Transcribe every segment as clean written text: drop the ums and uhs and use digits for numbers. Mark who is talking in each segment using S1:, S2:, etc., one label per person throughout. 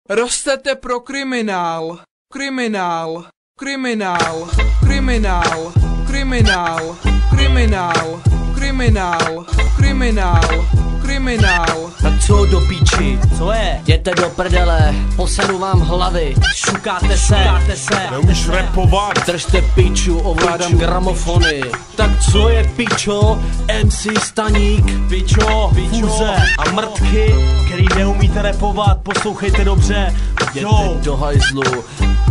S1: Rostete pro kriminál. Kriminál. Kriminál. Kriminál. Kriminál. Kriminál. Kriminál. Kriminál. Kriminál.
S2: Tak co do píči?
S3: Co je?
S2: Jděte do prdele, poseru vám hlavy.
S3: Šukáte se.
S4: Neumíš rapovat.
S2: Držte piču, ovládám gramofony. Tak co je pičo? MC Staník.
S3: Pičo, fůze a mrtky, který neumíte rapovat, poslouchejte dobře.
S2: Jděte do hajzlu,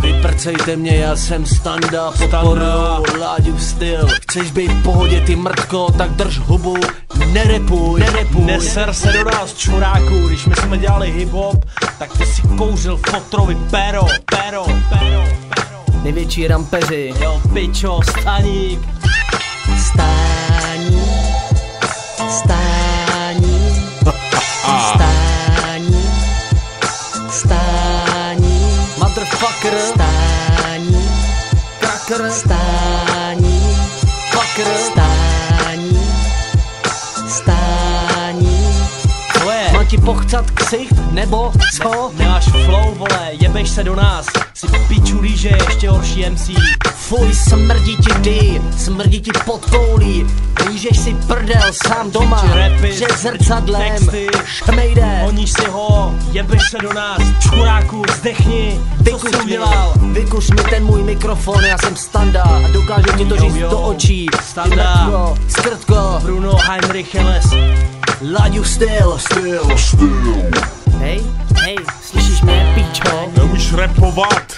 S2: vyprcejte mě, já jsem Standa. Podporuju Láďův styl. Chceš být v pohodě, ty mrtko, tak drž hubu. Nerepuj.
S3: Neser se do nás, čuráku, když my jsme dělali hip-hop, tak ty si kouřil fotrovi pero.
S2: Největší rampeři.
S3: Jo, pičo, Staník.
S2: Staník. Motherfucker. Staník. Cracker. Staník. Fucker.
S3: Co je?
S2: Mám ti pochcat ksicht, nebo co?
S3: Nemáš flow, vole, jebeš se do nás. Si piču líže, ještě horší MC.
S2: Fuj, smrdí ti ty, smrdí ti pod koulí. Lížeš si prdel sám doma,
S3: rapy,
S2: před zrcadlem,
S3: texty,
S2: šmejde.
S3: Honíš si ho, jebeš se do nás, čuráku, zdechni. Co jsi udělal?
S2: Vykuš mi ten můj mikrofon, já jsem Standa a dokážu ti to říct do očí.
S3: Standa,
S2: skrtko,
S3: Bruno Heinrich Helles,
S2: Láďův styl. Hej, slyšíš mě, píčo?
S4: Neumíš rapovat.